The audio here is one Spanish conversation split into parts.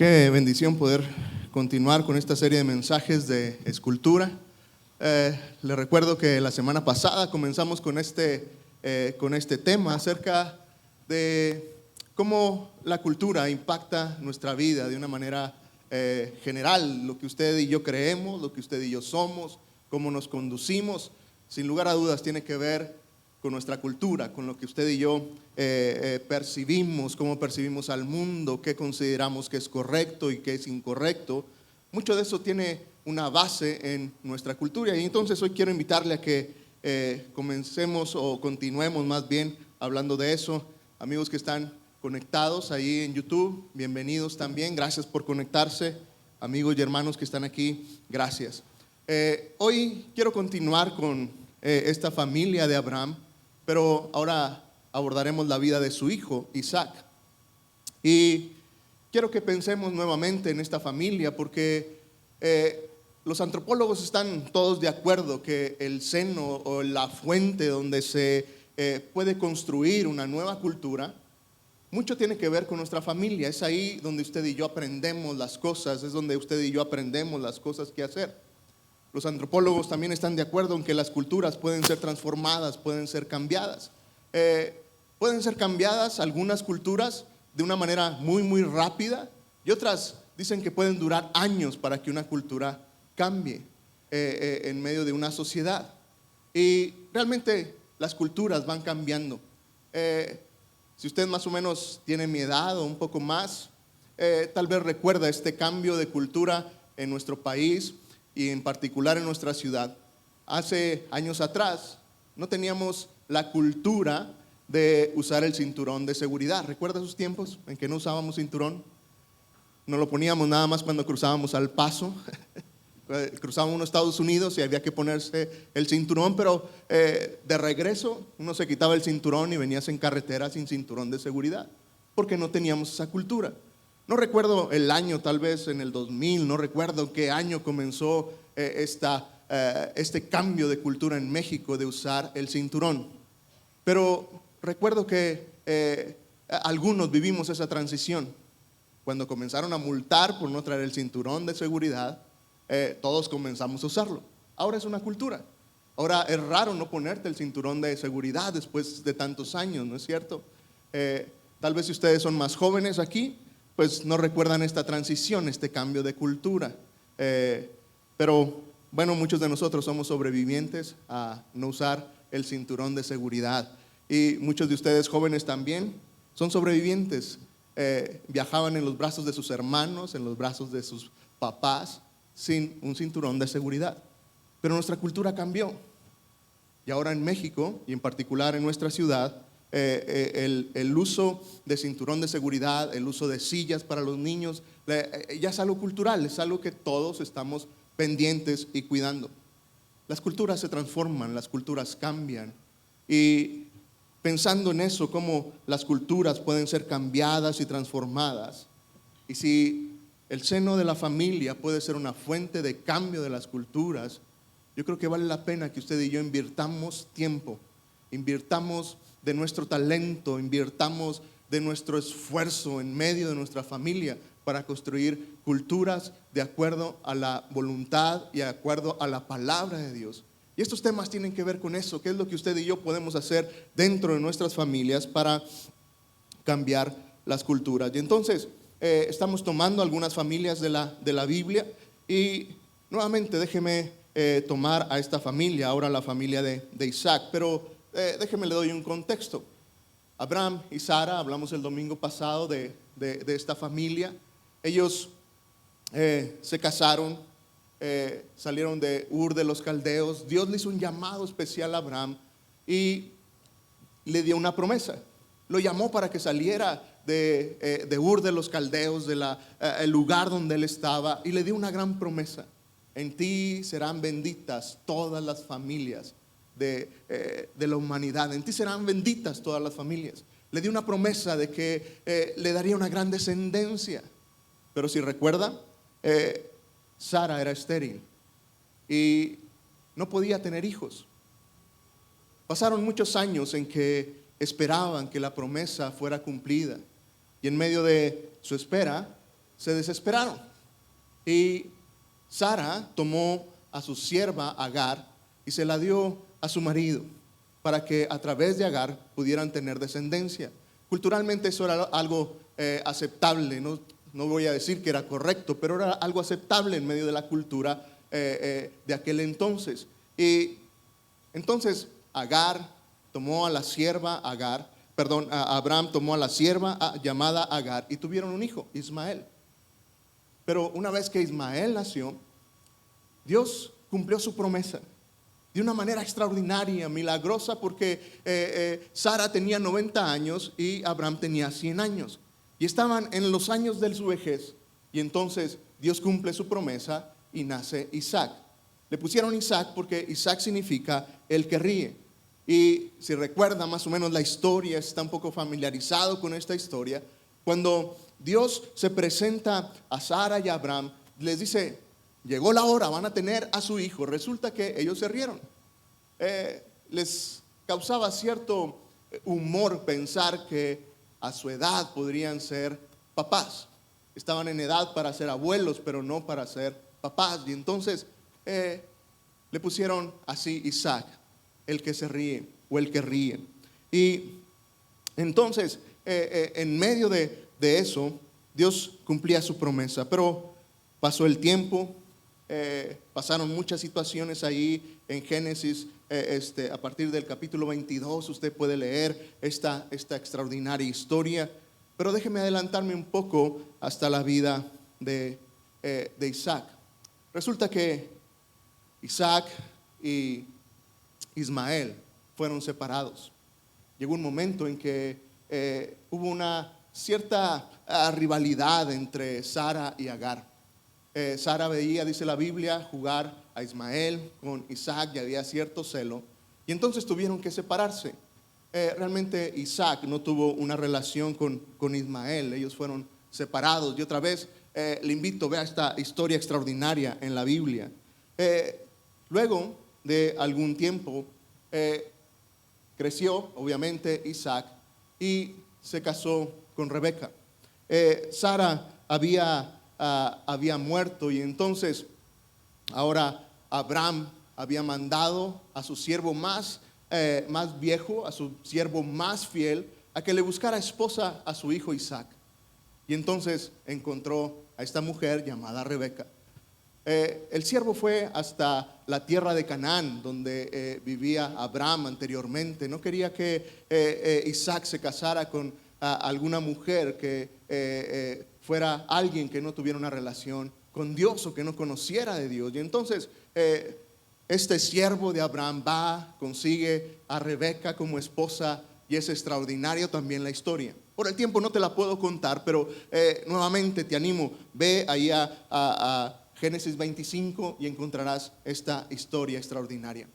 Qué bendición poder continuar con esta serie de mensajes de escultura. Les recuerdo que la semana pasada comenzamos con este tema acerca de cómo la cultura impacta nuestra vida de una manera general, lo que usted y yo creemos, lo que usted y yo somos, cómo nos conducimos, sin lugar a dudas tiene que ver con nuestra cultura, con lo que usted y yo percibimos, cómo percibimos al mundo, qué consideramos que es correcto y qué es incorrecto. Mucho de eso tiene una base en nuestra cultura, y entonces hoy quiero invitarle a que comencemos o continuemos más bien hablando de eso. Amigos que están conectados ahí en YouTube, bienvenidos también, gracias por conectarse. Amigos y hermanos que están aquí, gracias. Hoy quiero continuar con esta familia de Abraham, pero ahora abordaremos la vida de su hijo, Isaac. Y quiero que pensemos nuevamente en esta familia porque los antropólogos están todos de acuerdo que el seno o la fuente donde se puede construir una nueva cultura, mucho tiene que ver con nuestra familia. Es ahí donde usted y yo aprendemos las cosas, es donde usted y yo aprendemos las cosas que hacer. Los antropólogos también están de acuerdo en que las culturas pueden ser transformadas, pueden ser cambiadas. Pueden ser cambiadas algunas culturas de una manera muy rápida, y otras dicen que pueden durar años para que una cultura cambie en medio de una sociedad. Y realmente las culturas van cambiando. Si usted más o menos tiene mi edad o un poco más, tal vez recuerda este cambio de cultura en nuestro país y en particular en nuestra ciudad. Hace años atrás no teníamos la cultura de usar el cinturón de seguridad. ¿Recuerda esos tiempos en que no usábamos cinturón? No lo poníamos nada más cuando cruzábamos al Paso. Cruzábamos unos Estados Unidos y había que ponerse el cinturón, pero de regreso uno se quitaba el cinturón y venías en carretera sin cinturón de seguridad, porque no teníamos esa cultura. No recuerdo el año, tal vez en el 2000, no recuerdo qué año comenzó este cambio de cultura en México de usar el cinturón. Pero recuerdo que algunos vivimos esa transición. Cuando comenzaron a multar por no traer el cinturón de seguridad, todos comenzamos a usarlo. Ahora es una cultura. Ahora es raro no ponerte el cinturón de seguridad después de tantos años, ¿no es cierto? Tal vez si ustedes son más jóvenes aquí, pues no recuerdan esta transición, este cambio de cultura. Pero bueno, muchos de nosotros somos sobrevivientes a no usar el cinturón de seguridad. Y muchos de ustedes jóvenes también son sobrevivientes. Viajaban en los brazos de sus hermanos, en los brazos de sus papás, sin un cinturón de seguridad. Pero nuestra cultura cambió. Y ahora en México, y en particular en nuestra ciudad, el uso de cinturón de seguridad, el uso de sillas para los niños, ya es algo cultural, es algo que todos estamos pendientes y cuidando. Las culturas se transforman, las culturas cambian, y pensando en eso, cómo las culturas pueden ser cambiadas y transformadas, y si el seno de la familia puede ser una fuente de cambio de las culturas, yo creo que vale la pena que usted y yo invirtamos tiempo, invirtamos de nuestro talento, invirtamos de nuestro esfuerzo en medio de nuestra familia para construir culturas de acuerdo a la voluntad y de acuerdo a la palabra de Dios. Y estos temas tienen que ver con eso, qué es lo que usted y yo podemos hacer dentro de nuestras familias para cambiar las culturas. Y entonces estamos tomando algunas familias de la Biblia, y nuevamente déjeme tomar a esta familia, ahora la familia de Isaac, pero déjeme le doy un contexto. Abraham y Sara, hablamos el domingo pasado de esta familia. Ellos se casaron, salieron de Ur de los Caldeos. Dios le hizo un llamado especial a Abraham y le dio una promesa. Lo llamó para que saliera de Ur de los Caldeos, el lugar donde él estaba, y le dio una gran promesa. En ti serán benditas todas las familias de la humanidad. En ti serán benditas todas las familias. Le dio una promesa de que le daría una gran descendencia. Pero si recuerda, Sara era estéril y no podía tener hijos. Pasaron muchos años en que esperaban que la promesa fuera cumplida, y en medio de su espera, se desesperaron. Y Sara tomó a su sierva Agar y se la dio a su marido para que a través de Agar pudieran tener descendencia. Culturalmente eso era algo aceptable, no voy a decir que era correcto, pero era algo aceptable en medio de la cultura de aquel entonces. Y entonces Agar tomó a la sierva Abraham tomó a la sierva llamada Agar y tuvieron un hijo, Ismael. Pero una vez que Ismael nació, Dios cumplió su promesa de una manera extraordinaria, milagrosa, porque Sara tenía 90 años y Abraham tenía 100 años. Y estaban en los años de su vejez. Y entonces Dios cumple su promesa y nace Isaac. Le pusieron Isaac porque Isaac significa el que ríe. Y si recuerda más o menos la historia, está un poco familiarizado con esta historia. Cuando Dios se presenta a Sara y a Abraham, les dice: llegó la hora, van a tener a su hijo. Resulta que ellos se rieron. Les causaba cierto humor pensar que a su edad podrían ser papás. Estaban en edad para ser abuelos, pero no para ser papás. Y entonces le pusieron así Isaac, el que se ríe o el que ríe. Y entonces en medio de eso Dios cumplía su promesa, pero pasó el tiempo, pasaron muchas situaciones ahí en Génesis. A partir del capítulo 22 usted puede leer esta extraordinaria historia, pero déjeme adelantarme un poco hasta la vida de Isaac. Resulta que Isaac y Ismael fueron separados. Llegó un momento en que hubo una cierta rivalidad entre Sara y Agar. Sara veía, dice la Biblia, jugar a Ismael con Isaac y había cierto celo. Y entonces tuvieron que separarse. Realmente Isaac no tuvo una relación con Ismael. Ellos fueron separados. Y otra vez le invito, vea esta historia extraordinaria en la Biblia. Luego de algún tiempo creció, obviamente, Isaac y se casó con Rebeca. Sara había muerto y entonces ahora Abraham había mandado a su siervo más viejo, a su siervo más fiel, a que le buscara esposa a su hijo Isaac. Y entonces encontró a esta mujer llamada Rebeca. El siervo fue hasta la tierra de Canaán, donde vivía Abraham anteriormente. No quería que Isaac se casara con alguna mujer que fuera alguien que no tuviera una relación con Dios o que no conociera de Dios. Y entonces este siervo de Abraham va, consigue a Rebeca como esposa, y es extraordinario también la historia. Por el tiempo no te la puedo contar, pero nuevamente te animo, ve ahí a Génesis 25 y encontrarás esta historia extraordinaria.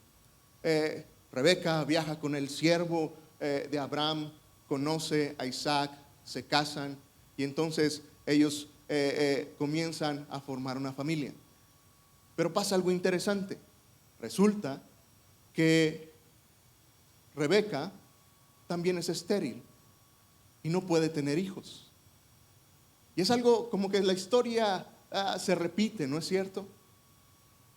Rebeca viaja con el siervo de Abraham, conoce a Isaac, se casan y entonces ellos comienzan a formar una familia. Pero pasa algo interesante. Resulta que Rebeca también es estéril y no puede tener hijos. Y es algo como que la historia se repite, ¿no es cierto?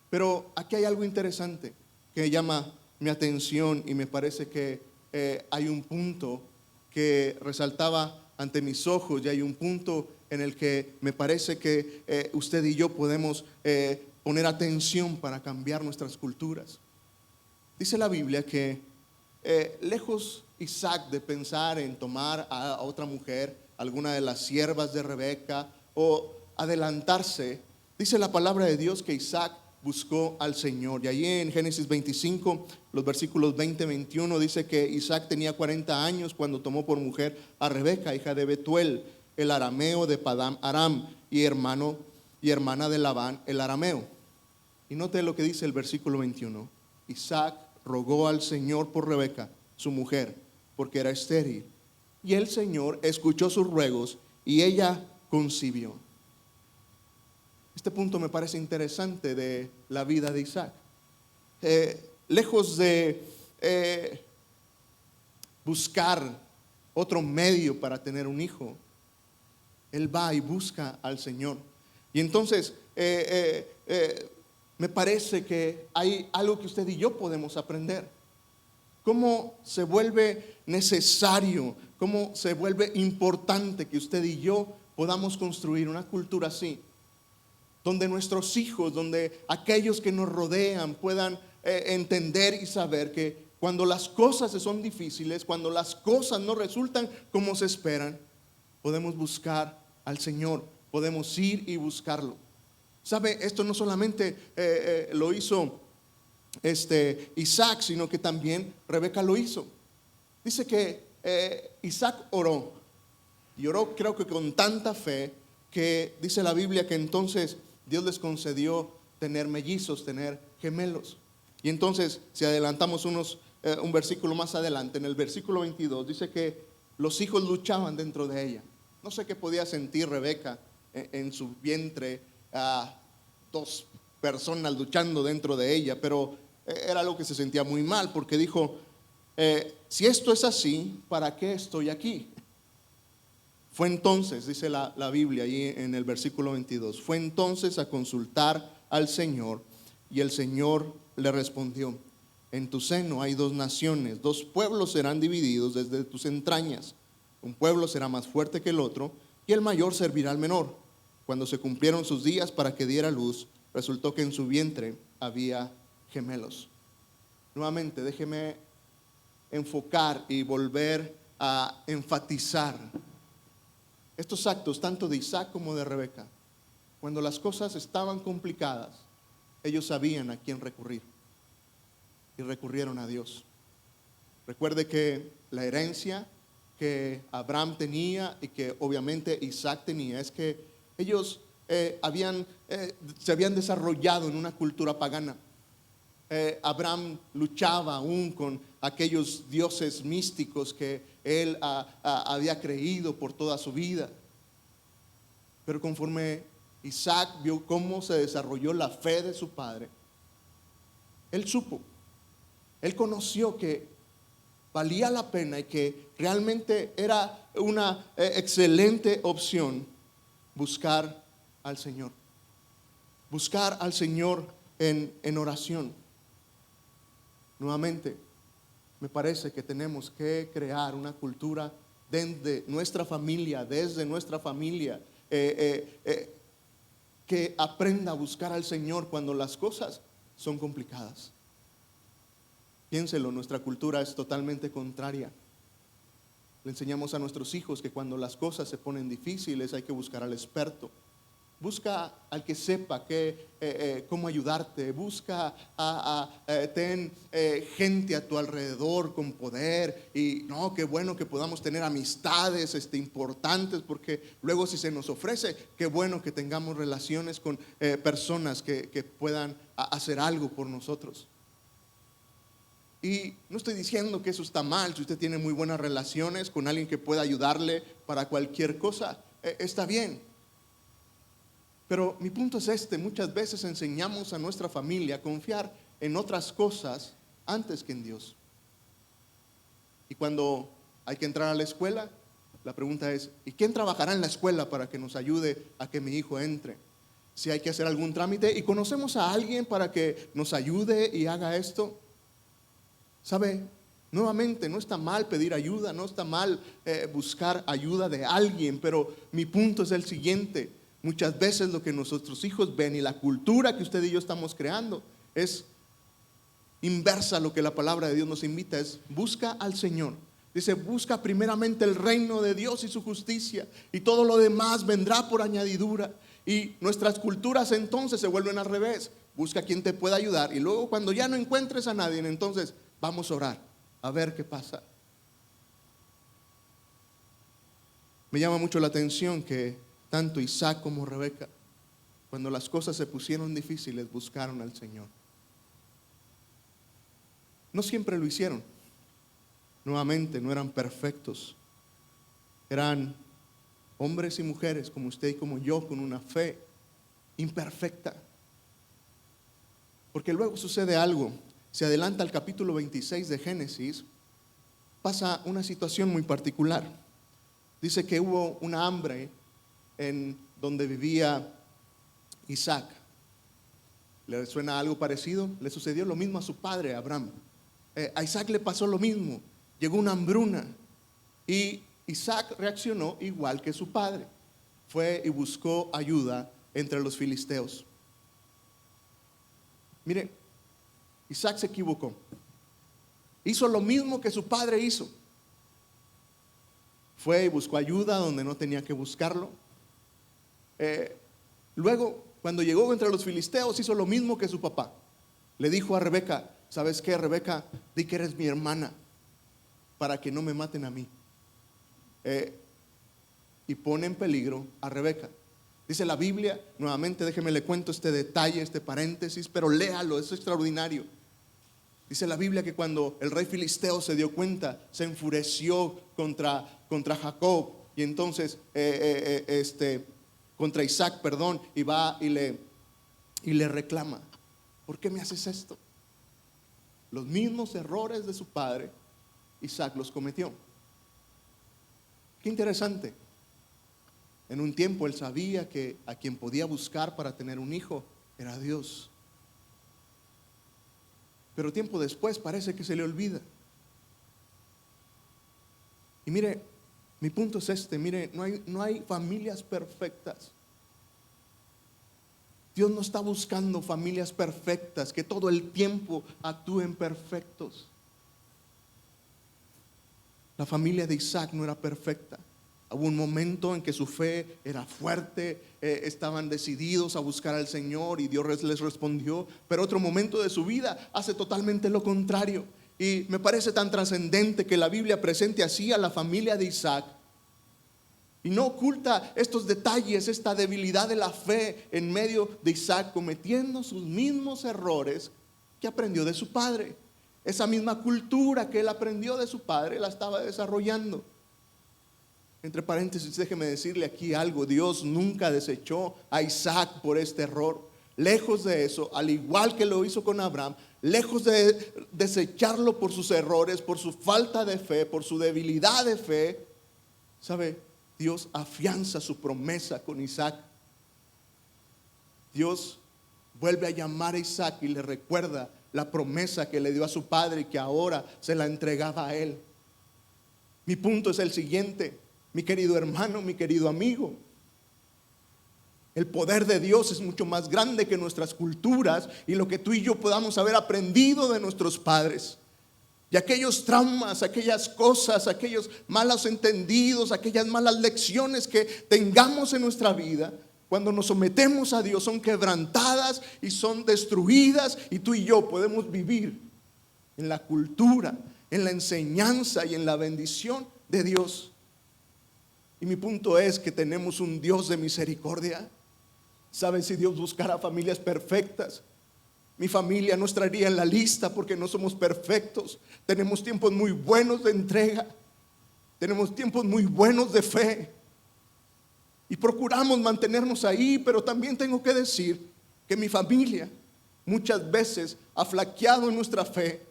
Pero aquí hay algo interesante que llama mi atención y me parece que hay un punto que resaltaba ante mis ojos y hay un punto en el que me parece que usted y yo podemos poner atención para cambiar nuestras culturas. Dice la Biblia que lejos Isaac de pensar en tomar a otra mujer, alguna de las siervas de Rebeca, o adelantarse, dice la palabra de Dios que Isaac buscó al Señor. Y allí en Génesis 25, los versículos 20-21, dice que Isaac tenía 40 años cuando tomó por mujer a Rebeca, hija de Betuel, el arameo de Padán Aram, y hermana de Labán, el arameo. Y note lo que dice el versículo 21. Isaac rogó al Señor por Rebeca, su mujer, porque era estéril. Y el Señor escuchó sus ruegos y ella concibió. Este punto me parece interesante de la vida de Isaac. Lejos de buscar otro medio para tener un hijo, él va y busca al Señor. Y entonces me parece que hay algo que usted y yo podemos aprender. Cómo se vuelve necesario, cómo se vuelve importante que usted y yo podamos construir una cultura así, donde nuestros hijos, donde aquellos que nos rodean puedan entender y saber que cuando las cosas son difíciles, cuando las cosas no resultan como se esperan, podemos buscar al Señor, podemos ir y buscarlo. ¿Sabe? Esto no solamente lo hizo Isaac, sino que también Rebeca lo hizo. Dice que Isaac oró, y oró creo que con tanta fe, que dice la Biblia que entonces Dios les concedió tener mellizos, tener gemelos. Y entonces, si adelantamos un versículo más adelante, en el versículo 22, dice que los hijos luchaban dentro de ella. No sé qué podía sentir Rebeca en su vientre, dos personas luchando dentro de ella, pero era algo que se sentía muy mal, porque dijo, si esto es así, ¿para qué estoy aquí? Fue entonces, dice la Biblia ahí en el versículo 22, fue entonces a consultar al Señor, y el Señor le respondió, en tu seno hay dos naciones, dos pueblos serán divididos desde tus entrañas, un pueblo será más fuerte que el otro, y el mayor servirá al menor. Cuando se cumplieron sus días para que diera luz, resultó que en su vientre había gemelos. Nuevamente, déjeme enfocar y volver a enfatizar estos actos tanto de Isaac como de Rebeca. Cuando las cosas estaban complicadas, ellos sabían a quién recurrir y recurrieron a Dios. Recuerde que la herencia que Abraham tenía y que obviamente Isaac tenía es que ellos se habían desarrollado en una cultura pagana. Abraham luchaba aún con aquellos dioses místicos que él había creído por toda su vida. Pero conforme Isaac vio cómo se desarrolló la fe de su padre, él supo, él conoció que valía la pena y que realmente era una excelente opción buscar al Señor. Buscar al Señor en oración. Nuevamente, me parece que tenemos que crear una cultura desde nuestra familia, que aprenda a buscar al Señor cuando las cosas son complicadas. Piénselo, nuestra cultura es totalmente contraria. Le enseñamos a nuestros hijos que cuando las cosas se ponen difíciles hay que buscar al experto. Busca al que sepa cómo ayudarte. Busca ten gente a tu alrededor con poder. Y no, qué bueno que podamos tener amistades importantes, porque luego si se nos ofrece, qué bueno que tengamos relaciones con personas que puedan hacer algo por nosotros. Y no estoy diciendo que eso está mal. Si usted tiene muy buenas relaciones con alguien que pueda ayudarle para cualquier cosa, está bien. Pero mi punto es muchas veces enseñamos a nuestra familia a confiar en otras cosas antes que en Dios. Y cuando hay que entrar a la escuela, la pregunta es, ¿y quién trabajará en la escuela para que nos ayude a que mi hijo entre? Si hay que hacer algún trámite y conocemos a alguien para que nos ayude y haga esto, ¿sabe? Nuevamente, no está mal pedir ayuda, no está mal buscar ayuda de alguien, pero mi punto es el siguiente. Muchas veces lo que nuestros hijos ven y la cultura que usted y yo estamos creando es inversa a lo que la palabra de Dios nos invita, es busca al Señor. Dice, busca primeramente el reino de Dios y su justicia, y todo lo demás vendrá por añadidura. Y nuestras culturas entonces se vuelven al revés. Busca a quien te pueda ayudar, y luego cuando ya no encuentres a nadie, entonces vamos a orar, a ver qué pasa. Me llama mucho la atención que tanto Isaac como Rebeca, cuando las cosas se pusieron difíciles, buscaron al Señor. No siempre lo hicieron. Nuevamente, no eran perfectos. Eran hombres y mujeres como usted y como yo, con una fe imperfecta. Porque luego sucede algo. Se adelanta al capítulo 26 de Génesis, pasa una situación muy particular. Dice que hubo una hambre en donde vivía Isaac. ¿Le suena algo parecido? Le sucedió lo mismo a su padre, Abraham. A Isaac le pasó lo mismo. Llegó una hambruna y Isaac reaccionó igual que su padre. Fue y buscó ayuda entre los filisteos. Mire, Isaac se equivocó. Hizo lo mismo que su padre hizo. Fue y buscó ayuda donde no tenía que buscarlo. Luego, cuando llegó entre los filisteos, hizo lo mismo que su papá. Le dijo a Rebeca: ¿sabes qué, Rebeca? Di que eres mi hermana para que no me maten a mí. Y pone en peligro a Rebeca. Dice la Biblia, nuevamente déjeme le cuento este detalle, este paréntesis, pero léalo, es extraordinario. Dice la Biblia que cuando el rey filisteo se dio cuenta, se enfureció contra Jacob, y entonces contra Isaac, perdón, y va y le reclama: ¿por qué me haces esto? Los mismos errores de su padre, Isaac los cometió. Qué interesante. En un tiempo él sabía que a quien podía buscar para tener un hijo era Dios. Pero tiempo después parece que se le olvida. Y mire, mi punto es este: mire, no hay familias perfectas. Dios no está buscando familias perfectas que todo el tiempo actúen perfectos. La familia de Isaac no era perfecta. Hubo un momento en que su fe era fuerte, estaban decididos a buscar al Señor y Dios les respondió. Pero otro momento de su vida hace totalmente lo contrario. Y me parece tan trascendente que la Biblia presente así a la familia de Isaac. Y no oculta estos detalles, esta debilidad de la fe en medio de Isaac cometiendo sus mismos errores que aprendió de su padre. Esa misma cultura que él aprendió de su padre la estaba desarrollando. Entre paréntesis, déjeme decirle aquí algo: Dios nunca desechó a Isaac por este error. Lejos de eso, al igual que lo hizo con Abraham, lejos de desecharlo por sus errores, por su falta de fe, por su debilidad de fe, ¿sabe? Dios afianza su promesa con Isaac. Dios vuelve a llamar a Isaac y le recuerda la promesa que le dio a su padre y que ahora se la entregaba a él. Mi punto es el siguiente, mi querido hermano, mi querido amigo: el poder de Dios es mucho más grande que nuestras culturas y lo que tú y yo podamos haber aprendido de nuestros padres. Y aquellos traumas, aquellas cosas, aquellos malos entendidos, aquellas malas lecciones que tengamos en nuestra vida, cuando nos sometemos a Dios, son quebrantadas y son destruidas, y tú y yo podemos vivir en la cultura, en la enseñanza y en la bendición de Dios. Y mi punto es que tenemos un Dios de misericordia. ¿Sabes? Si Dios buscara familias perfectas, mi familia no estaría en la lista, porque no somos perfectos. Tenemos tiempos muy buenos de entrega, tenemos tiempos muy buenos de fe y procuramos mantenernos ahí. Pero también tengo que decir que mi familia muchas veces ha flaqueado en nuestra fe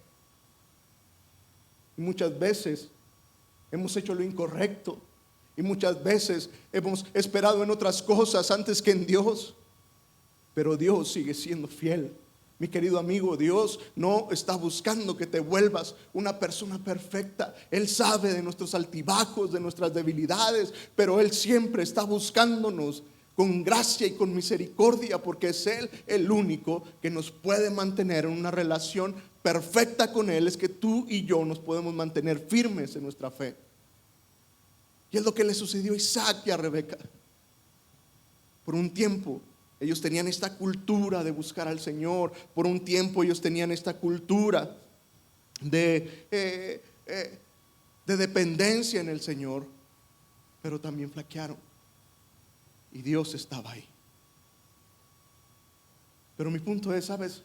y muchas veces hemos hecho lo incorrecto. Y muchas veces hemos esperado en otras cosas antes que en Dios. Pero Dios sigue siendo fiel. Mi querido amigo, Dios no está buscando que te vuelvas una persona perfecta. Él sabe de nuestros altibajos, de nuestras debilidades, pero Él siempre está buscándonos con gracia y con misericordia, porque es Él el único que nos puede mantener en una relación perfecta con Él. Es que tú y yo nos podemos mantener firmes en nuestra fe. Y es lo que le sucedió a Isaac y a Rebeca. Por un tiempo ellos tenían esta cultura de buscar al Señor. Por un tiempo ellos tenían esta cultura de dependencia en el Señor. Pero también flaquearon. Y Dios estaba ahí. Pero mi punto es, ¿sabes?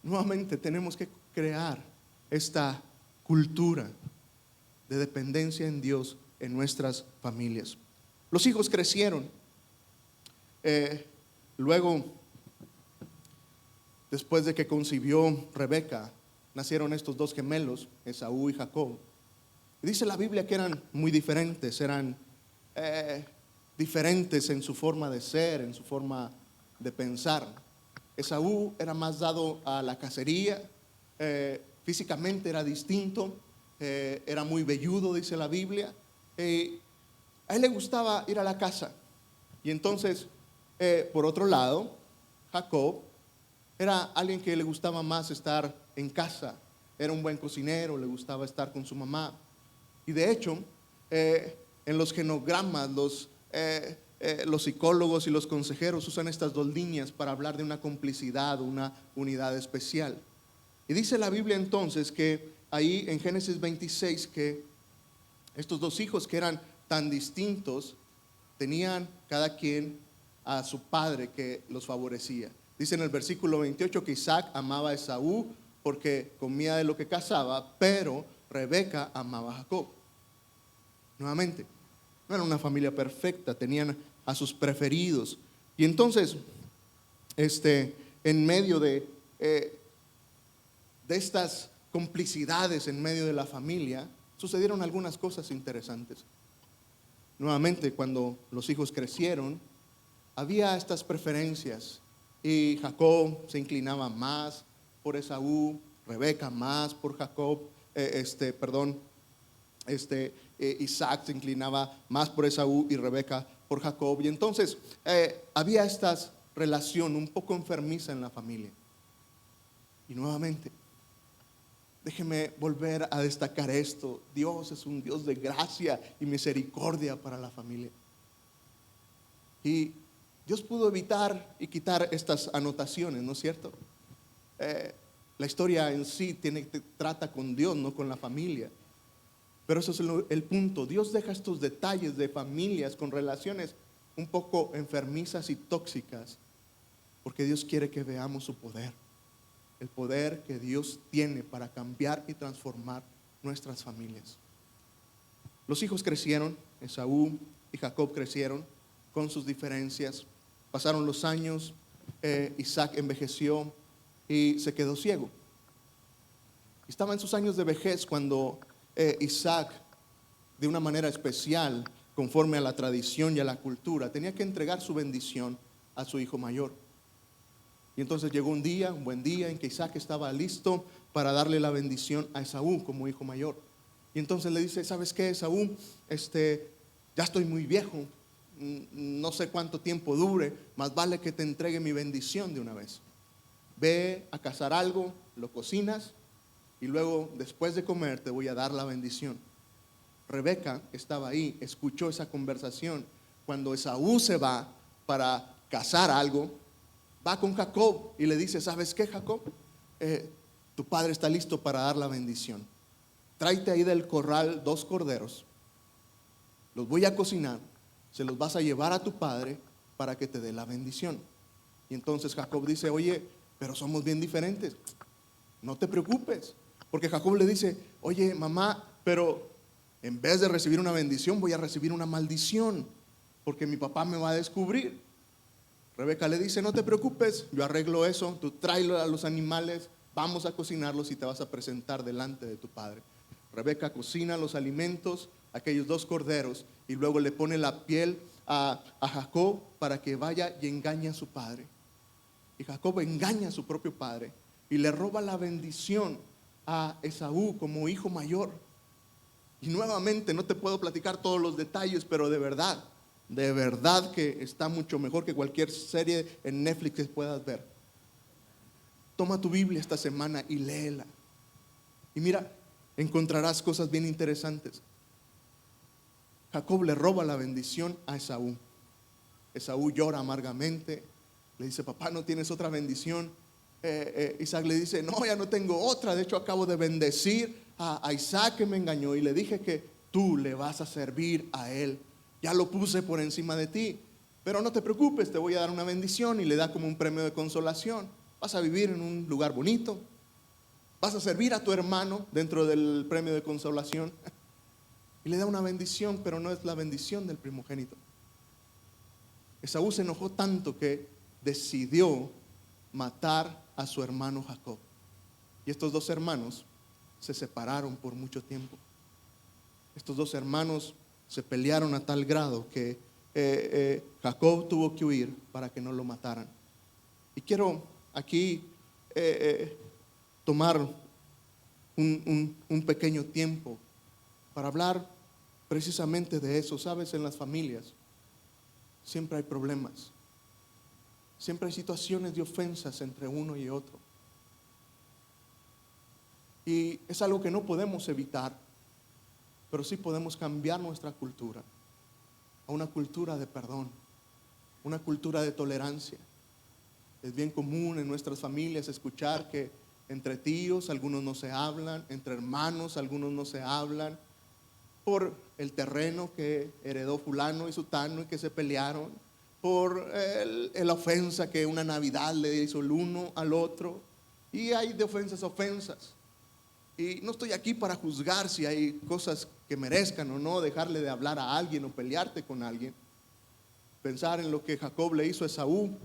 Nuevamente tenemos que crear esta cultura de dependencia en Dios en nuestras familias. Los hijos crecieron. Luego, después de que concibió Rebeca, nacieron estos dos gemelos, Esaú y Jacob. Y dice la Biblia que eran muy diferentes, eran diferentes en su forma de ser, en su forma de pensar. Esaú era más dado a la cacería, físicamente era distinto, era muy velludo, dice la Biblia. A él le gustaba ir a la caza. Y entonces, por otro lado, Jacob era alguien que le gustaba más estar en casa. Era un buen cocinero, le gustaba estar con su mamá. Y de hecho, en los genogramas, los psicólogos y los consejeros usan estas dos líneas para hablar de una complicidad, una unidad especial. Y dice la Biblia entonces que ahí en Génesis 26 que estos dos hijos que eran tan distintos tenían cada quien a su padre que los favorecía. Dice en el versículo 28 que Isaac amaba a Esaú porque comía de lo que cazaba, pero Rebeca amaba a Jacob. Nuevamente, no era una familia perfecta, tenían a sus preferidos. Y entonces, en medio de estas complicidades en medio de la familia, sucedieron algunas cosas interesantes. Nuevamente, cuando los hijos crecieron, había estas preferencias y Jacob se inclinaba más por Esaú, Rebeca más por Jacob, Isaac se inclinaba más por Esaú y Rebeca por Jacob. Y entonces había esta relación un poco enfermiza en la familia. Y nuevamente, déjeme volver a destacar esto. Dios es un Dios de gracia y misericordia para la familia. Y Dios pudo evitar y quitar estas anotaciones, ¿no es cierto? La historia en sí trata con Dios, no con la familia. Pero eso es el punto. Dios deja estos detalles de familias con relaciones un poco enfermizas y tóxicas, porque Dios quiere que veamos su poder. El poder que Dios tiene para cambiar y transformar nuestras familias. Los hijos crecieron, Esaú y Jacob crecieron con sus diferencias. Pasaron los años, Isaac envejeció y se quedó ciego. Estaba en sus años de vejez cuando Isaac, de una manera especial, conforme a la tradición y a la cultura, tenía que entregar su bendición a su hijo mayor. Y entonces llegó un buen día, en que Isaac estaba listo para darle la bendición a Esaú como hijo mayor. Y entonces le dice: ¿sabes qué, Esaú? Ya estoy muy viejo, no sé cuánto tiempo dure, más vale que te entregue mi bendición de una vez. Ve a cazar algo, lo cocinas y luego, después de comer, te voy a dar la bendición. Rebeca estaba ahí, escuchó esa conversación. Cuando Esaú se va para cazar algo, va con Jacob y le dice: ¿sabes qué, Jacob? Tu padre está listo para dar la bendición. Tráete ahí del corral 2 corderos, los voy a cocinar, se los vas a llevar a tu padre para que te dé la bendición. Y entonces Jacob dice: oye, pero somos bien diferentes, no te preocupes. Porque Jacob le dice: oye, mamá, pero en vez de recibir una bendición voy a recibir una maldición, porque mi papá me va a descubrir. Rebeca le dice: no te preocupes, yo arreglo eso, tú tráelo a los animales, vamos a cocinarlos y te vas a presentar delante de tu padre. Rebeca cocina los alimentos, aquellos 2 corderos, y luego le pone la piel a Jacob para que vaya y engañe a su padre. Y Jacob engaña a su propio padre y le roba la bendición a Esaú como hijo mayor. Y nuevamente no te puedo platicar todos los detalles, pero de verdad que está mucho mejor que cualquier serie en Netflix que puedas ver. Toma tu Biblia esta semana y léela. Y mira, encontrarás cosas bien interesantes. Jacob le roba la bendición a Esaú. Esaú llora amargamente. Le dice: papá, ¿no tienes otra bendición? Isaac le dice: no, ya no tengo otra. De hecho, acabo de bendecir a Isaac, que me engañó, y le dije que tú le vas a servir a él. Ya lo puse por encima de ti, pero no te preocupes, te voy a dar una bendición. Y le da como un premio de consolación. Vas a vivir en un lugar bonito, vas a servir a tu hermano dentro del premio de consolación. Y le da una bendición, pero no es la bendición del primogénito. Esaú se enojó tanto que decidió matar a su hermano Jacob. Y estos 2 hermanos se separaron por mucho tiempo. Estos 2 hermanos se pelearon a tal grado que Jacob tuvo que huir para que no lo mataran. Y quiero aquí tomar un pequeño tiempo para hablar precisamente de eso. Sabes, en las familias siempre hay problemas, siempre hay situaciones de ofensas entre uno y otro. Y es algo que no podemos evitar, pero sí podemos cambiar nuestra cultura a una cultura de perdón, una cultura de tolerancia. Es bien común en nuestras familias escuchar que entre tíos algunos no se hablan, entre hermanos algunos no se hablan, por el terreno que heredó fulano y sutano y que se pelearon, por la ofensa que una Navidad le hizo el uno al otro. Y hay de ofensas a ofensas. Y no estoy aquí para juzgar si hay cosas que merezcan o no dejarle de hablar a alguien o pelearte con alguien. Pensar en lo que Jacob le hizo a Esaú,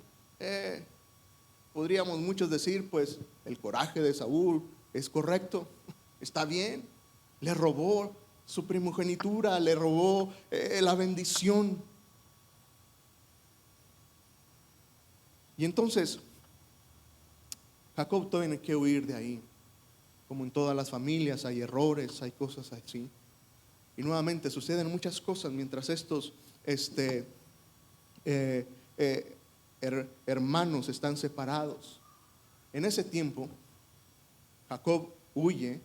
podríamos muchos decir, pues el coraje de Esaú es correcto, está bien. Le robó su primogenitura, le robó la bendición. Y entonces Jacob tiene que huir de ahí. Como en todas las familias hay errores, hay cosas así. Y nuevamente suceden muchas cosas mientras estos hermanos están separados. En ese tiempo Jacob huye,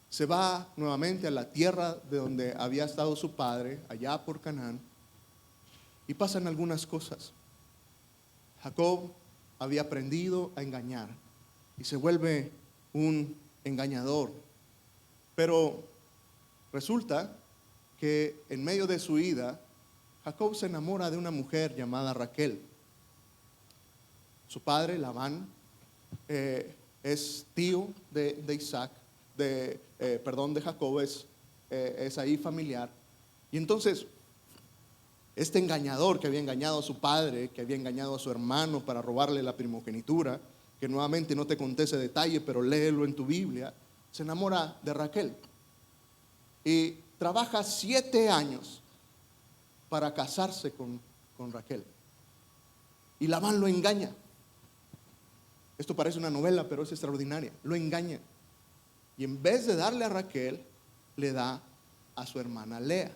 se va nuevamente a la tierra de donde había estado su padre, allá por Canaán, y pasan algunas cosas. Jacob había aprendido a engañar y se vuelve un engañador. Pero resulta que en medio de su ida, Jacob se enamora de una mujer llamada Raquel. Su padre, Labán, es tío de Isaac, de Jacob, es ahí familiar. Y entonces, este engañador que había engañado a su padre, que había engañado a su hermano para robarle la primogenitura, que nuevamente no te conté ese detalle, pero léelo en tu Biblia, se enamora de Raquel y trabaja 7 años para casarse con Raquel. Y Labán lo engaña. Esto parece una novela, pero es extraordinaria. Lo engaña. Y en vez de darle a Raquel, le da a su hermana Lea.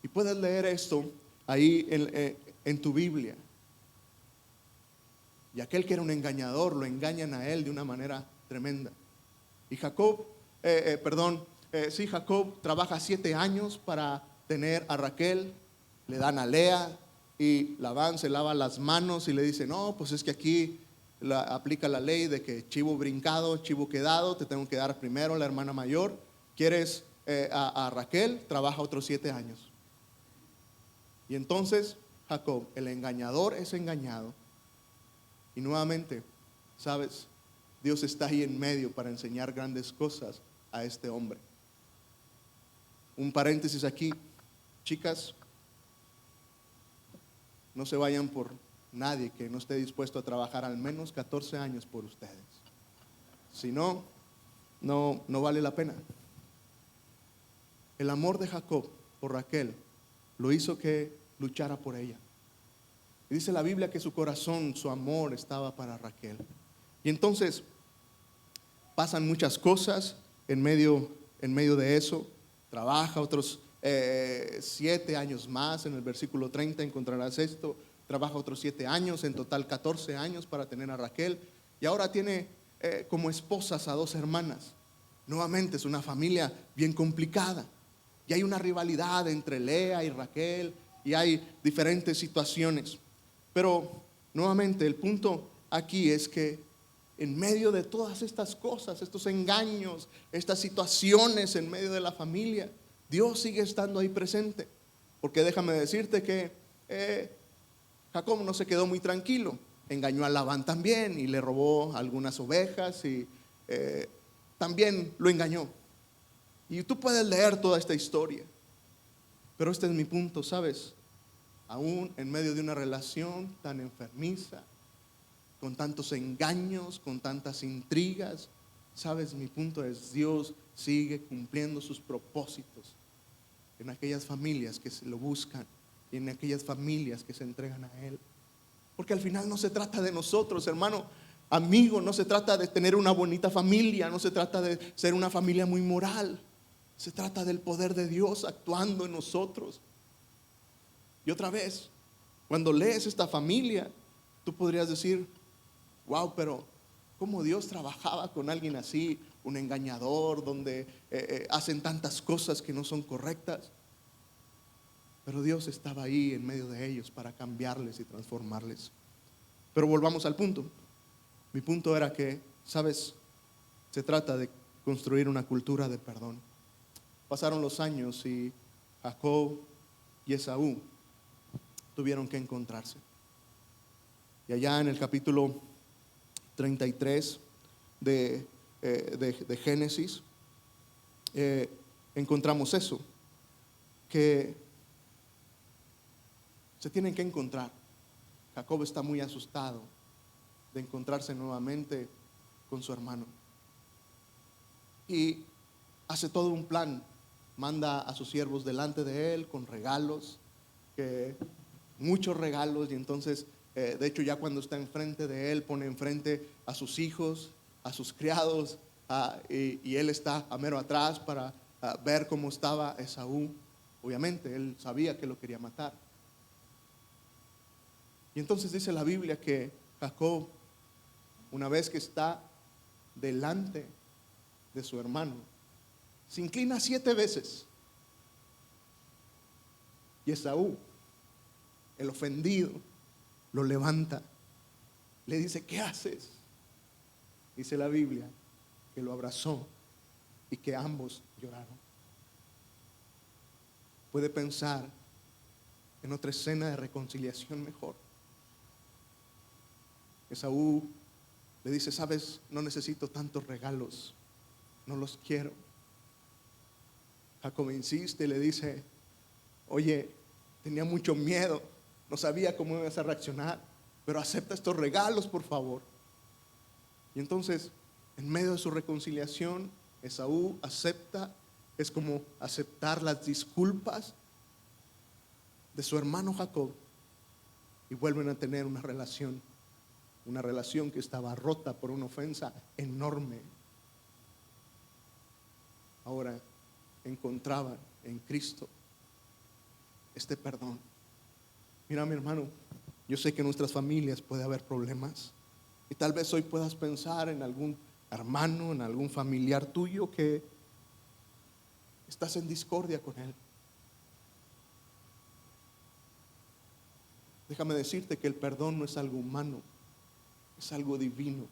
Y puedes leer esto ahí en tu Biblia. Y aquel que era un engañador, lo engañan a él de una manera tremenda. Y Jacob trabaja 7 años para tener a Raquel, le dan a Lea, y Labán se lava las manos y le dice, no, pues es que aquí aplica la ley de que chivo brincado, chivo quedado, te tengo que dar primero a la hermana mayor. ¿Quieres a Raquel? Trabaja otros 7 años. Y entonces Jacob, el engañador, es engañado. Y nuevamente, ¿sabes? Dios está ahí en medio para enseñar grandes cosas a este hombre. Un paréntesis aquí, chicas, no se vayan por nadie que no esté dispuesto a trabajar al menos 14 años por ustedes. Si no, no vale la pena. El amor de Jacob por Raquel lo hizo que luchara por ella. Y dice la Biblia que su corazón, su amor estaba para Raquel. Y entonces pasan muchas cosas en medio de eso. Trabaja otros 7 años más. En el versículo 30 encontrarás esto. Trabaja otros 7 años, en total 14 años para tener a Raquel. Y ahora tiene como esposas a 2 hermanas. Nuevamente es una familia bien complicada. Y hay una rivalidad entre Lea y Raquel. Y hay diferentes situaciones. Pero nuevamente el punto aquí es que en medio de todas estas cosas, estos engaños, estas situaciones en medio de la familia, Dios sigue estando ahí presente. Porque déjame decirte que Jacob no se quedó muy tranquilo. Engañó a Labán también y le robó algunas ovejas y también lo engañó. Y tú puedes leer toda esta historia. Pero este es mi punto, ¿sabes? Aún en medio de una relación tan enfermiza, con tantos engaños, con tantas intrigas, ¿sabes? Mi punto es, Dios sigue cumpliendo sus propósitos. en aquellas familias que lo buscan y en aquellas familias que se entregan a Él. Porque al final no se trata de nosotros, hermano, amigo, no se trata de tener una bonita familia, no se trata de ser una familia muy moral, se trata del poder de Dios actuando en nosotros. Y otra vez, cuando lees esta familia, tú podrías decir, wow, pero ¿cómo Dios trabajaba con alguien así? Un engañador, donde hacen tantas cosas que no son correctas. Pero Dios estaba ahí en medio de ellos para cambiarles y transformarles. Pero volvamos al punto. Mi punto era que, ¿sabes? Se trata de construir una cultura de perdón. Pasaron los años y Jacob y Esaú tuvieron que encontrarse. Y allá en el capítulo 33 de Génesis, encontramos eso, que se tienen que encontrar. Jacob está muy asustado de encontrarse nuevamente con su hermano. Y hace todo un plan. Manda a sus siervos delante de él con regalos, muchos regalos. Y entonces, de hecho, ya cuando está enfrente de él, pone enfrente a sus hijos, a sus criados, y él está a mero atrás para ver cómo estaba Esaú. Obviamente, él sabía que lo quería matar. Y entonces dice la Biblia que Jacob, una vez que está delante de su hermano, se inclina 7 veces. Y Esaú, el ofendido, lo levanta. Le dice, ¿qué haces? Dice la Biblia que lo abrazó y que ambos lloraron. Puede pensar en otra escena de reconciliación mejor. Esaú le dice, sabes, no necesito tantos regalos, no los quiero. Jacob insiste y le dice, oye, tenía mucho miedo, no sabía cómo ibas a reaccionar, pero acepta estos regalos, por favor. Y entonces, en medio de su reconciliación, Esaú acepta, es como aceptar las disculpas de su hermano Jacob, y vuelven a tener una relación que estaba rota por una ofensa enorme. Ahora encontraban en Cristo este perdón. Mira, mi hermano, yo sé que en nuestras familias puede haber problemas, y tal vez hoy puedas pensar en algún hermano, en algún familiar tuyo que estás en discordia con él. Déjame decirte que el perdón no es algo humano, es algo divino.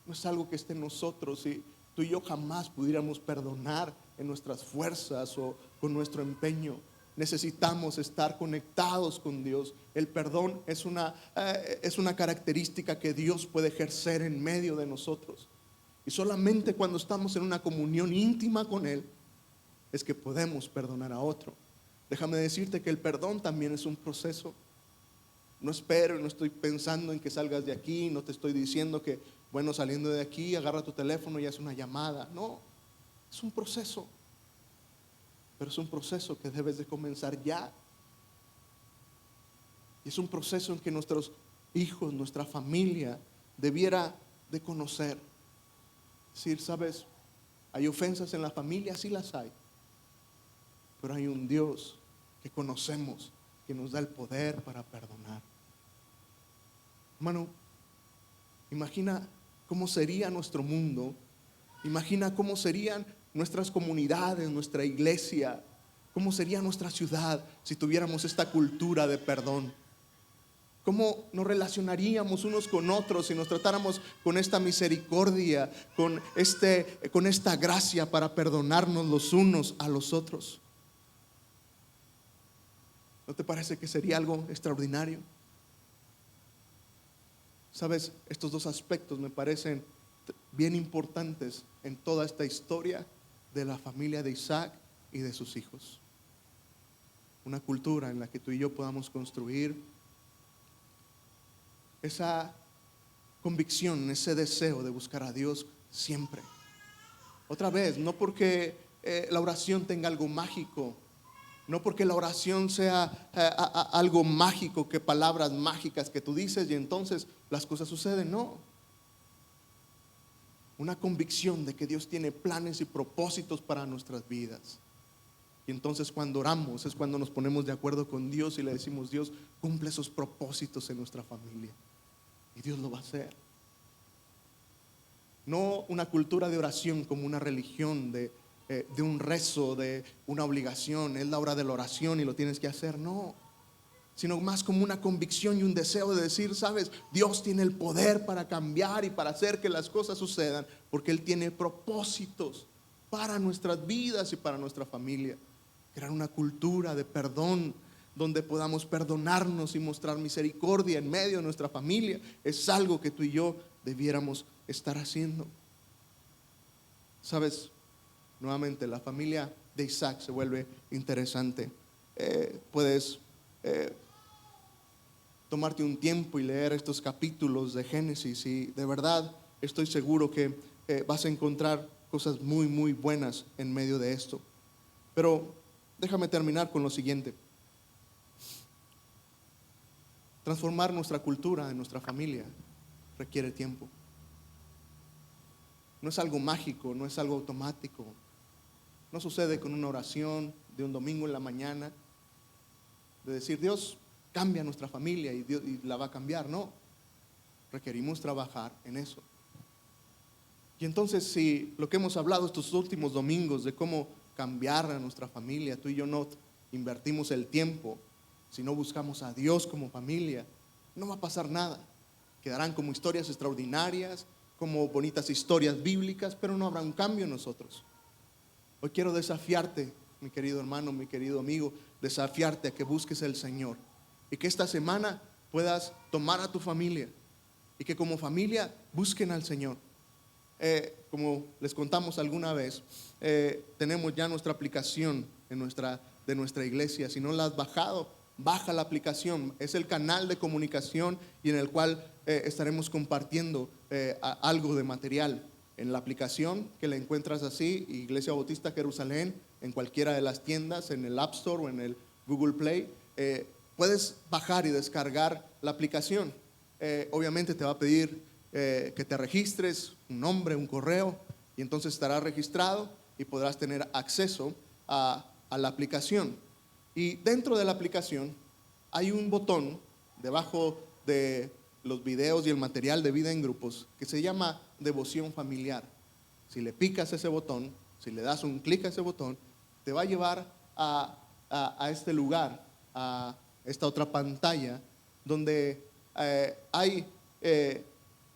No es algo que esté en nosotros, y tú y yo jamás pudiéramos perdonar en nuestras fuerzas o con nuestro empeño. Necesitamos estar conectados con Dios. El perdón es una característica que Dios puede ejercer en medio de nosotros. Y solamente cuando estamos en una comunión íntima con Él es que podemos perdonar a otro. Déjame decirte que el perdón también es un proceso. No espero, no estoy pensando en que salgas de aquí, no te estoy diciendo que, bueno, saliendo de aquí, agarra tu teléfono y haz una llamada. No, es un proceso. Pero es un proceso que debes de comenzar ya. Y es un proceso en que nuestros hijos, nuestra familia, debiera de conocer. Es decir, sabes, hay ofensas en la familia, sí las hay. Pero hay un Dios que conocemos, que nos da el poder para perdonar. Hermano, imagina cómo sería nuestro mundo, imagina cómo serían nuestras comunidades, nuestra iglesia, cómo sería nuestra ciudad si tuviéramos esta cultura de perdón. ¿Cómo nos relacionaríamos unos con otros si nos tratáramos con esta misericordia, con esta gracia para perdonarnos los unos a los otros? ¿No te parece que sería algo extraordinario? Sabes, estos dos aspectos me parecen bien importantes en toda esta historia de la familia de Isaac y de sus hijos. Una cultura en la que tú y yo podamos construir esa convicción, ese deseo de buscar a Dios siempre. Otra vez, no porque la oración tenga algo mágico, No porque la oración sea algo mágico, que palabras mágicas que tú dices y entonces las cosas suceden. No. Una convicción de que Dios tiene planes y propósitos para nuestras vidas. Y entonces cuando oramos es cuando nos ponemos de acuerdo con Dios y le decimos: Dios, cumple esos propósitos en nuestra familia. Y Dios lo va a hacer. No una cultura de oración como una religión, de un rezo, de una obligación. Es la hora de la oración y lo tienes que hacer. No, sino más como una convicción y un deseo de decir: sabes, Dios tiene el poder para cambiar y para hacer que las cosas sucedan, porque Él tiene propósitos para nuestras vidas y para nuestra familia. Crear una cultura de perdón, donde podamos perdonarnos y mostrar misericordia en medio de nuestra familia, es algo que tú y yo debiéramos estar haciendo. Sabes, nuevamente la familia de Isaac se vuelve interesante. Puedes tomarte un tiempo y leer estos capítulos de Génesis, y de verdad estoy seguro que vas a encontrar cosas muy, muy buenas en medio de esto. Pero déjame terminar con lo siguiente. Transformar nuestra cultura en nuestra familia requiere tiempo. No es algo mágico, no es algo automático. No sucede con una oración de un domingo en la mañana, de decir: Dios cambia nuestra familia y Dios y la va a cambiar. No, requerimos trabajar en eso. Y entonces, si lo que hemos hablado estos últimos domingos de cómo cambiar a nuestra familia, tú y yo no invertimos el tiempo, si no buscamos a Dios como familia, no va a pasar nada. Quedarán como historias extraordinarias, como bonitas historias bíblicas, pero no habrá un cambio en nosotros. Hoy quiero desafiarte, mi querido hermano, mi querido amigo, desafiarte a que busques al Señor y que esta semana puedas tomar a tu familia y que como familia busquen al Señor. Como les contamos alguna vez, tenemos ya nuestra aplicación de nuestra iglesia. Si no la has bajado, baja la aplicación. Es el canal de comunicación y en el cual estaremos compartiendo algo de material. En la aplicación, que la encuentras así, Iglesia Bautista Jerusalén, en cualquiera de las tiendas, en el App Store o en el Google Play, puedes bajar y descargar la aplicación. Obviamente te va a pedir que te registres, un nombre, un correo, y entonces estarás registrado y podrás tener acceso a la aplicación. Y dentro de la aplicación hay un botón debajo de los videos y el material de vida en grupos que se llama devoción familiar. Si le picas ese botón, si le das un clic a ese botón, te va a llevar a este lugar, a esta otra pantalla donde hay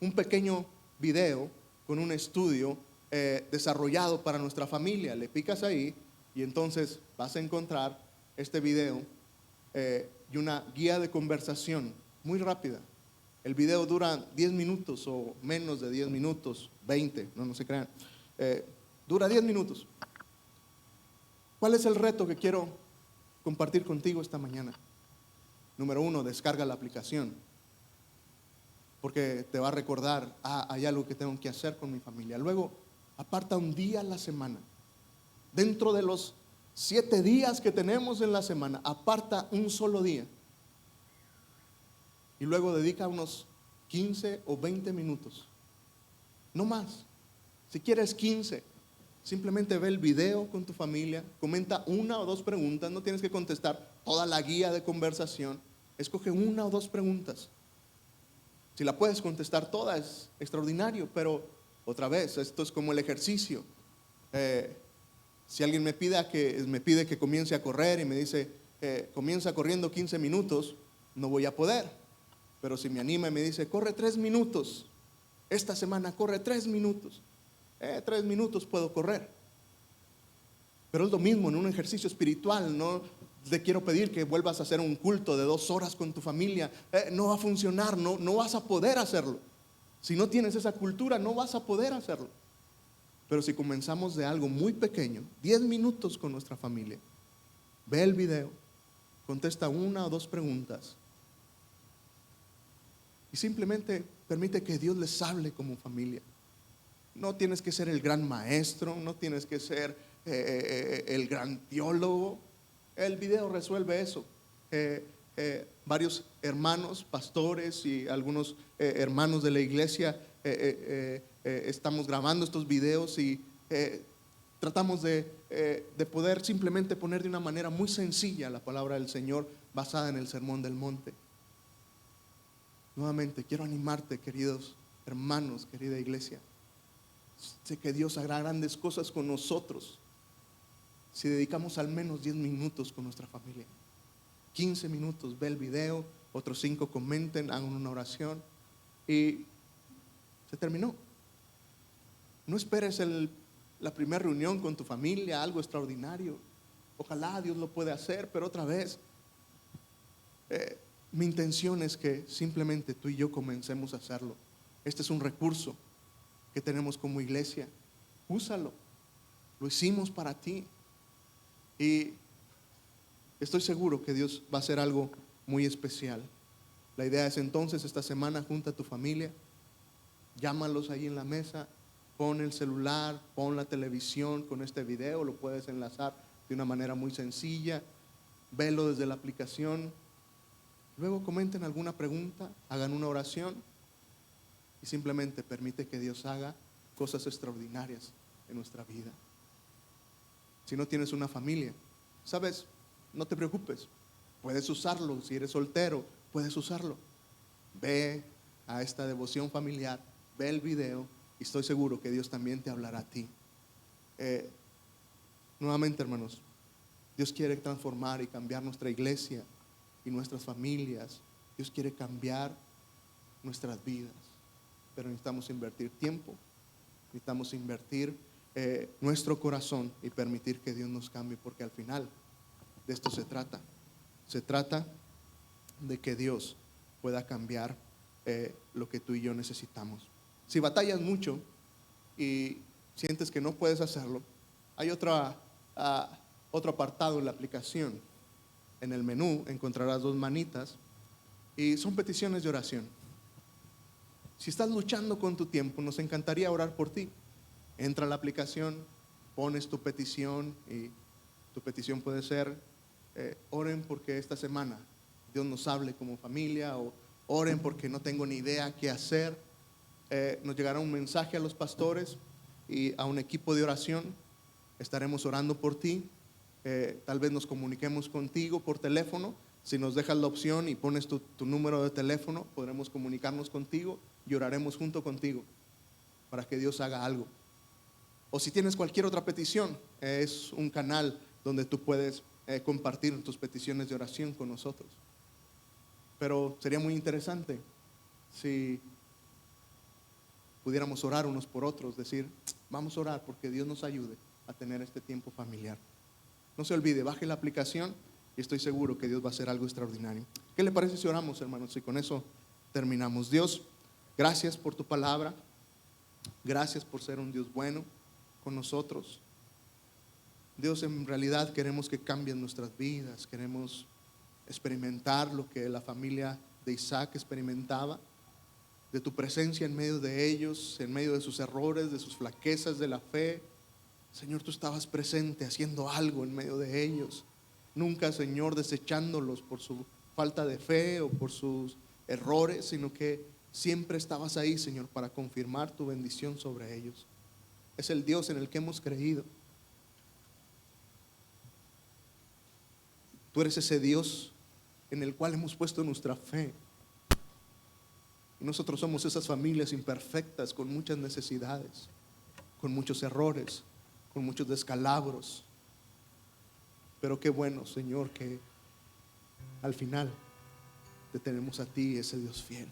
un pequeño video con un estudio desarrollado para nuestra familia. Le picas ahí y entonces vas a encontrar este video y una guía de conversación muy rápida. El video dura 10 minutos o menos de 10 minutos, 20, no se crean. Dura 10 minutos. ¿Cuál es el reto que quiero compartir contigo esta mañana? Número 1, descarga la aplicación, porque te va a recordar: hay algo que tengo que hacer con mi familia. Luego, aparta un día a la semana. Dentro de los 7 días que tenemos en la semana, aparta un solo día. Y luego dedica unos 15 o 20 minutos. No más. Si quieres 15, simplemente ve el video con tu familia, comenta 1 o 2 preguntas. No tienes que contestar toda la guía de conversación. Escoge 1 o 2 preguntas. Si la puedes contestar toda, es extraordinario, pero otra vez, esto es como el ejercicio. Si alguien me pide que comience a correr y me dice: comienza corriendo 15 minutos, no voy a poder. Pero si me anima y me dice: corre 3 minutos, esta semana corre 3 minutos, 3 minutos puedo correr. Pero es lo mismo en un ejercicio espiritual. No te quiero pedir que vuelvas a hacer un culto de 2 horas con tu familia. No va a funcionar, no vas a poder hacerlo. Si no tienes esa cultura, no vas a poder hacerlo. Pero si comenzamos de algo muy pequeño, 10 minutos con nuestra familia, ve el video, contesta 1 o 2 preguntas y simplemente permite que Dios les hable como familia. No tienes que ser el gran maestro, no tienes que ser el gran teólogo. El video resuelve eso. Varios hermanos, pastores y algunos hermanos de la iglesia estamos grabando estos videos y tratamos de poder simplemente poner de una manera muy sencilla la palabra del Señor basada en el Sermón del Monte. Nuevamente quiero animarte, queridos hermanos, querida iglesia. Sé que Dios hará grandes cosas con nosotros si dedicamos al menos 10 minutos con nuestra familia. 15 minutos, ve el video, otros 5 comenten, hagan una oración y se terminó. No esperes la primera reunión con tu familia, algo extraordinario. Ojalá Dios lo pueda hacer, pero otra vez, mi intención es que simplemente tú y yo comencemos a hacerlo. Este es un recurso que tenemos como iglesia. Úsalo. Lo hicimos para ti. Y estoy seguro que Dios va a hacer algo muy especial. La idea es entonces esta semana junta a tu familia, llámalos ahí en la mesa, pon el celular, pon la televisión con este video, lo puedes enlazar de una manera muy sencilla, velo desde la aplicación, luego comenten alguna pregunta, hagan una oración y simplemente permite que Dios haga cosas extraordinarias en nuestra vida. Si no tienes una familia, ¿sabes? No te preocupes, puedes usarlo. Si eres soltero, puedes usarlo. Ve a esta devoción familiar, ve el video y estoy seguro que Dios también te hablará a ti. Nuevamente, hermanos, Dios quiere transformar y cambiar nuestra iglesia y nuestras familias. Dios quiere cambiar nuestras vidas, pero necesitamos invertir tiempo, necesitamos invertir nuestro corazón y permitir que Dios nos cambie, porque al final de esto se trata. Se trata de que Dios pueda cambiar lo que tú y yo necesitamos. Si batallas mucho y sientes que no puedes hacerlo, hay otro apartado en la aplicación. En el menú encontrarás 2 manitas y son peticiones de oración. Si estás luchando con tu tiempo, nos encantaría orar por ti. Entra a la aplicación, pones tu petición y tu petición puede ser: oren porque esta semana Dios nos hable como familia, o oren porque no tengo ni idea qué hacer. Nos llegará un mensaje a los pastores y a un equipo de oración. Estaremos orando por ti. Tal vez nos comuniquemos contigo por teléfono. Si nos dejas la opción y pones tu número de teléfono, podremos comunicarnos contigo y oraremos junto contigo para que Dios haga algo. O si tienes cualquier otra petición, es un canal donde tú puedes compartir tus peticiones de oración con nosotros. Pero sería muy interesante si pudiéramos orar unos por otros, decir: vamos a orar porque Dios nos ayude a tener este tiempo familiar. No se olvide, baje la aplicación y estoy seguro que Dios va a hacer algo extraordinario. ¿Qué le parece si oramos, hermanos? Y con eso terminamos. Dios, gracias por tu palabra. Gracias por ser un Dios bueno con nosotros. Dios, en realidad queremos que cambien nuestras vidas. Queremos experimentar lo que la familia de Isaac experimentaba, de tu presencia en medio de ellos, en medio de sus errores, de sus flaquezas de la fe. Señor, tú estabas presente haciendo algo en medio de ellos. Nunca, Señor, desechándolos por su falta de fe o por sus errores, sino que siempre estabas ahí, Señor, para confirmar tu bendición sobre ellos. Es el Dios en el que hemos creído. Tú eres ese Dios en el cual hemos puesto nuestra fe. Y nosotros somos esas familias imperfectas, con muchas necesidades, con muchos errores, con muchos descalabros. Pero qué bueno, Señor, que al final te tenemos a ti, ese Dios fiel.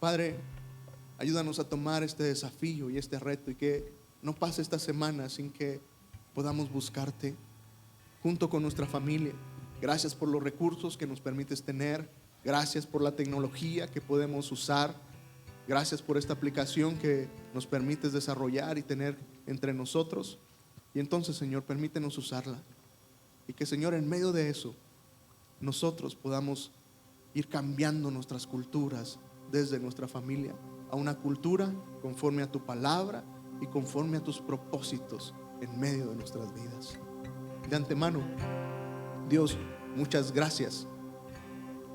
Padre, ayúdanos a tomar este desafío y este reto, y que no pase esta semana sin que podamos buscarte junto con nuestra familia. Gracias por los recursos que nos permites tener. Gracias por la tecnología que podemos usar. Gracias por esta aplicación que nos permites desarrollar y tener entre nosotros. Y entonces, Señor, permítenos usarla. Y que, Señor, en medio de eso, nosotros podamos ir cambiando nuestras culturas desde nuestra familia a una cultura conforme a tu palabra y conforme a tus propósitos en medio de nuestras vidas. De antemano, Dios, muchas gracias.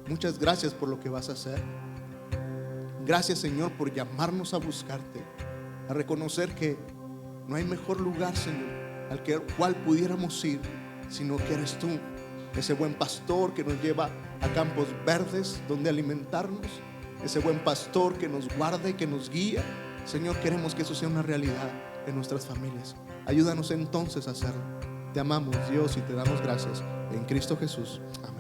Muchas gracias por lo que vas a hacer. Gracias, Señor, por llamarnos a buscarte, a reconocer que no hay mejor lugar, Señor, al cual pudiéramos ir, sino que eres tú, ese buen pastor que nos lleva a campos verdes donde alimentarnos, ese buen pastor que nos guarda y que nos guía. Señor, queremos que eso sea una realidad en nuestras familias. Ayúdanos entonces a hacerlo. Te amamos, Dios, y te damos gracias en Cristo Jesús. Amén.